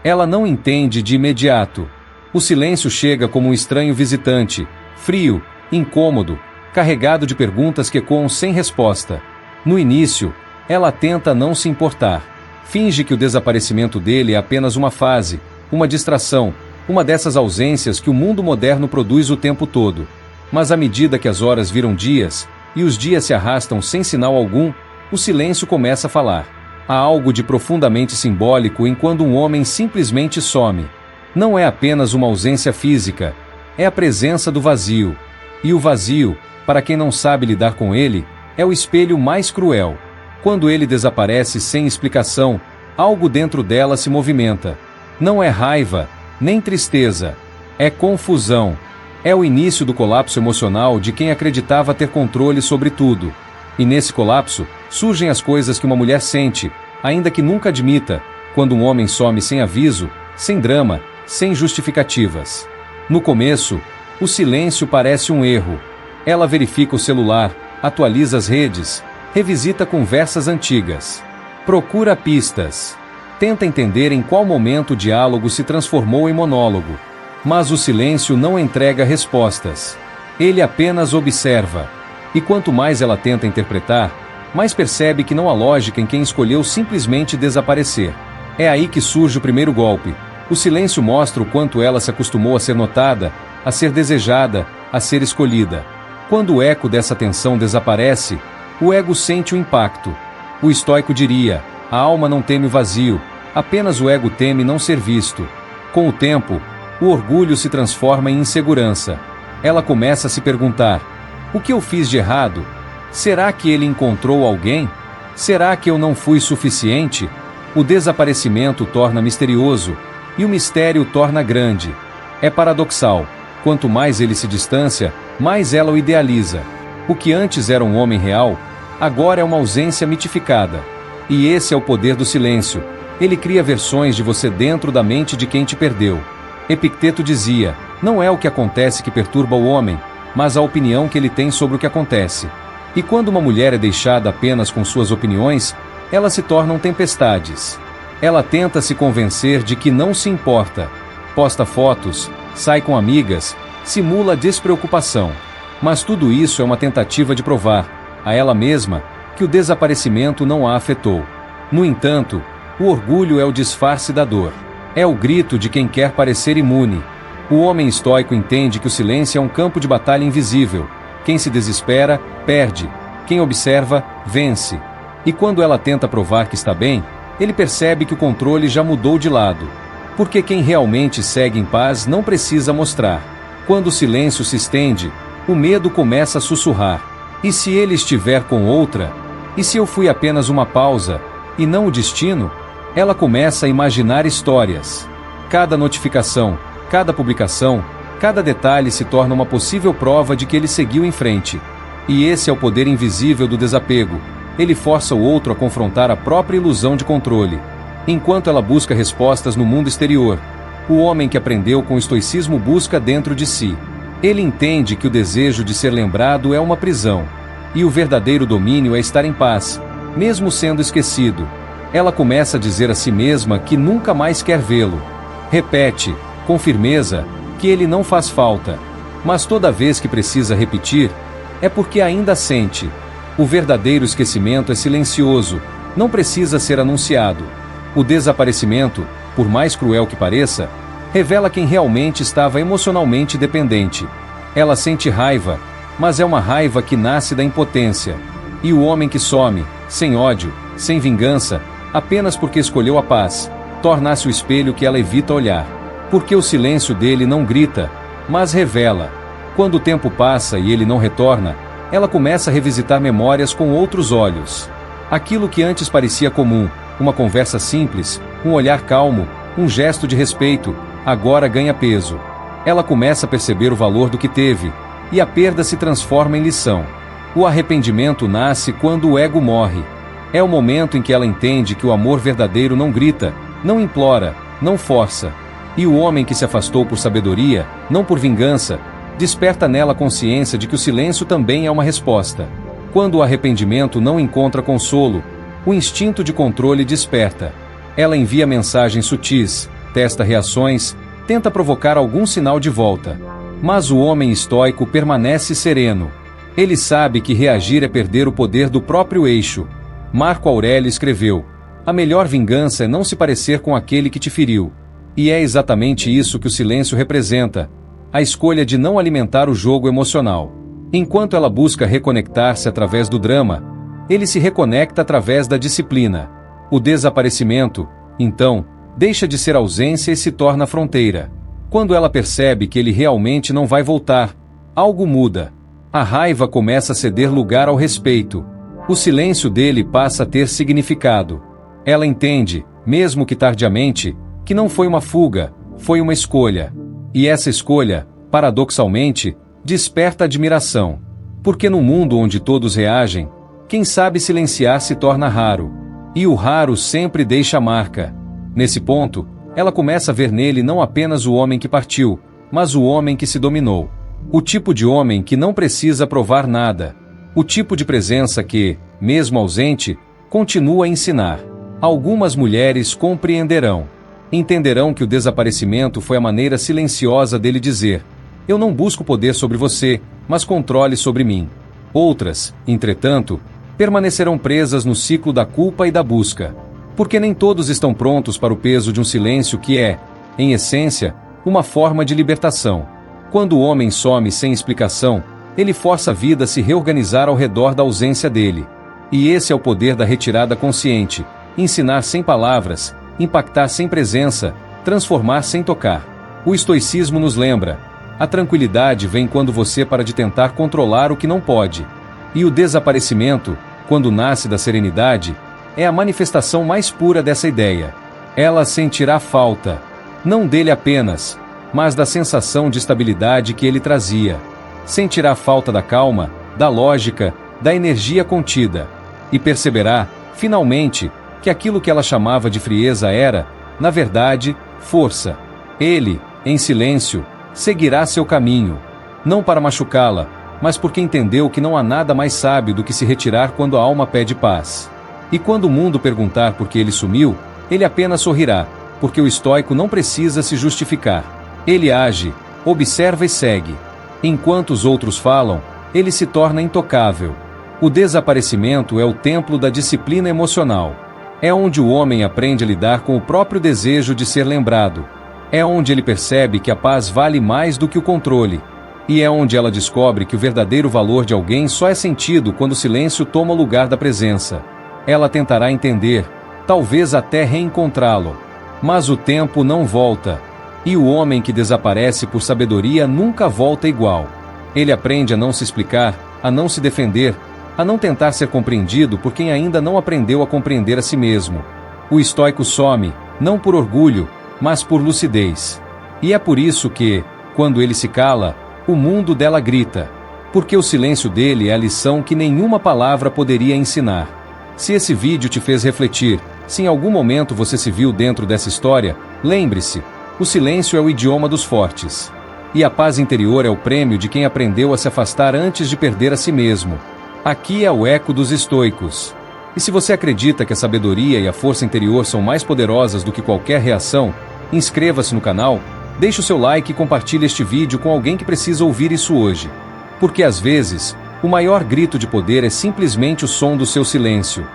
Ela não entende de imediato. O silêncio chega como um estranho visitante, frio, incômodo, carregado de perguntas que ecoam sem resposta. No início, ela tenta não se importar. Finge que o desaparecimento dele é apenas uma fase, uma distração, uma dessas ausências que o mundo moderno produz o tempo todo. Mas à medida que as horas viram dias, e os dias se arrastam sem sinal algum, o silêncio começa a falar. Há algo de profundamente simbólico em quando um homem simplesmente some. Não é apenas uma ausência física, é a presença do vazio. E o vazio, para quem não sabe lidar com ele, é o espelho mais cruel. Quando ele desaparece sem explicação, algo dentro dela se movimenta. Não é raiva, nem tristeza. É confusão. É o início do colapso emocional de quem acreditava ter controle sobre tudo. E nesse colapso, surgem as coisas que uma mulher sente, ainda que nunca admita, quando um homem some sem aviso, sem drama, sem justificativas. No começo, o silêncio parece um erro. Ela verifica o celular, atualiza as redes, revisita conversas antigas. Procura pistas. Tenta entender em qual momento o diálogo se transformou em monólogo. Mas o silêncio não entrega respostas. Ele apenas observa. E quanto mais ela tenta interpretar, mais percebe que não há lógica em quem escolheu simplesmente desaparecer. É aí que surge o primeiro golpe. O silêncio mostra o quanto ela se acostumou a ser notada, a ser desejada, a ser escolhida. Quando o eco dessa tensão desaparece, o ego sente o impacto. O estoico diria: a alma não teme o vazio, apenas o ego teme não ser visto. Com o tempo, o orgulho se transforma em insegurança. Ela começa a se perguntar: o que eu fiz de errado? Será que ele encontrou alguém? Será que eu não fui suficiente? O desaparecimento torna misterioso, e o mistério torna grande. É paradoxal. Quanto mais ele se distancia, mais ela o idealiza. O que antes era um homem real, agora é uma ausência mitificada. E esse é o poder do silêncio. Ele cria versões de você dentro da mente de quem te perdeu. Epicteto dizia: não é o que acontece que perturba o homem, mas a opinião que ele tem sobre o que acontece. E quando uma mulher é deixada apenas com suas opiniões, elas se tornam tempestades. Ela tenta se convencer de que não se importa. Posta fotos, sai com amigas, simula despreocupação. Mas tudo isso é uma tentativa de provar, a ela mesma, que o desaparecimento não a afetou. No entanto, o orgulho é o disfarce da dor. É o grito de quem quer parecer imune. O homem estoico entende que o silêncio é um campo de batalha invisível. Quem se desespera, perde. Quem observa, vence. E quando ela tenta provar que está bem, ele percebe que o controle já mudou de lado. Porque quem realmente segue em paz não precisa mostrar. Quando o silêncio se estende, o medo começa a sussurrar. E se ele estiver com outra? E se eu fui apenas uma pausa, e não o destino? Ela começa a imaginar histórias. Cada notificação, cada publicação, cada detalhe se torna uma possível prova de que ele seguiu em frente. E esse é o poder invisível do desapego. Ele força o outro a confrontar a própria ilusão de controle. Enquanto ela busca respostas no mundo exterior, o homem que aprendeu com o estoicismo busca dentro de si. Ele entende que o desejo de ser lembrado é uma prisão. E o verdadeiro domínio é estar em paz, mesmo sendo esquecido. Ela começa a dizer a si mesma que nunca mais quer vê-lo. Repete, com firmeza, que ele não faz falta. Mas toda vez que precisa repetir, é porque ainda sente. O verdadeiro esquecimento é silencioso, não precisa ser anunciado. O desaparecimento, por mais cruel que pareça, revela quem realmente estava emocionalmente dependente. Ela sente raiva, mas é uma raiva que nasce da impotência. E o homem que some, sem ódio, sem vingança, apenas porque escolheu a paz, torna-se o espelho que ela evita olhar. Porque o silêncio dele não grita, mas revela. Quando o tempo passa e ele não retorna, ela começa a revisitar memórias com outros olhos. Aquilo que antes parecia comum, uma conversa simples, um olhar calmo, um gesto de respeito, agora ganha peso. Ela começa a perceber o valor do que teve, e a perda se transforma em lição. O arrependimento nasce quando o ego morre. É o momento em que ela entende que o amor verdadeiro não grita, não implora, não força. E o homem que se afastou por sabedoria, não por vingança, desperta nela a consciência de que o silêncio também é uma resposta. Quando o arrependimento não encontra consolo, o instinto de controle desperta. Ela envia mensagens sutis, testa reações, tenta provocar algum sinal de volta. Mas o homem estoico permanece sereno. Ele sabe que reagir é perder o poder do próprio eixo. Marco Aurélio escreveu: a melhor vingança é não se parecer com aquele que te feriu. E é exatamente isso que o silêncio representa: a escolha de não alimentar o jogo emocional. Enquanto ela busca reconectar-se através do drama, ele se reconecta através da disciplina. O desaparecimento, então, deixa de ser ausência e se torna fronteira. Quando ela percebe que ele realmente não vai voltar, algo muda. A raiva começa a ceder lugar ao respeito. O silêncio dele passa a ter significado. Ela entende, mesmo que tardiamente, que não foi uma fuga, foi uma escolha. E essa escolha, paradoxalmente, desperta admiração. Porque no mundo onde todos reagem, quem sabe silenciar se torna raro. E o raro sempre deixa marca. Nesse ponto, ela começa a ver nele não apenas o homem que partiu, mas o homem que se dominou. O tipo de homem que não precisa provar nada. O tipo de presença que, mesmo ausente, continua a ensinar. Algumas mulheres compreenderão. Entenderão que o desaparecimento foi a maneira silenciosa dele dizer: eu não busco poder sobre você, mas controle sobre mim. Outras, entretanto, permanecerão presas no ciclo da culpa e da busca. Porque nem todos estão prontos para o peso de um silêncio que é, em essência, uma forma de libertação. Quando o homem some sem explicação, ele força a vida a se reorganizar ao redor da ausência dele. E esse é o poder da retirada consciente: ensinar sem palavras, impactar sem presença, transformar sem tocar. O estoicismo nos lembra: a tranquilidade vem quando você para de tentar controlar o que não pode. E o desaparecimento, quando nasce da serenidade, é a manifestação mais pura dessa ideia. Ela sentirá falta, não dele apenas, mas da sensação de estabilidade que ele trazia. Sentirá falta da calma, da lógica, da energia contida. E perceberá, finalmente, que aquilo que ela chamava de frieza era, na verdade, força. Ele, em silêncio, seguirá seu caminho, não para machucá-la, mas porque entendeu que não há nada mais sábio do que se retirar quando a alma pede paz. E quando o mundo perguntar por que ele sumiu, ele apenas sorrirá, porque o estoico não precisa se justificar. Ele age, observa e segue. Enquanto os outros falam, ele se torna intocável. O desaparecimento é o templo da disciplina emocional. É onde o homem aprende a lidar com o próprio desejo de ser lembrado. É onde ele percebe que a paz vale mais do que o controle. E é onde ela descobre que o verdadeiro valor de alguém só é sentido quando o silêncio toma o lugar da presença. Ela tentará entender, talvez até reencontrá-lo. Mas o tempo não volta. E o homem que desaparece por sabedoria nunca volta igual. Ele aprende a não se explicar, a não se defender, a não tentar ser compreendido por quem ainda não aprendeu a compreender a si mesmo. O estoico some, não por orgulho, mas por lucidez. E é por isso que, quando ele se cala, o mundo dela grita. Porque o silêncio dele é a lição que nenhuma palavra poderia ensinar. Se esse vídeo te fez refletir, se em algum momento você se viu dentro dessa história, lembre-se: o silêncio é o idioma dos fortes. E a paz interior é o prêmio de quem aprendeu a se afastar antes de perder a si mesmo. Aqui é o eco dos estoicos. E se você acredita que a sabedoria e a força interior são mais poderosas do que qualquer reação, inscreva-se no canal, deixe o seu like e compartilhe este vídeo com alguém que precisa ouvir isso hoje. Porque às vezes, o maior grito de poder é simplesmente o som do seu silêncio.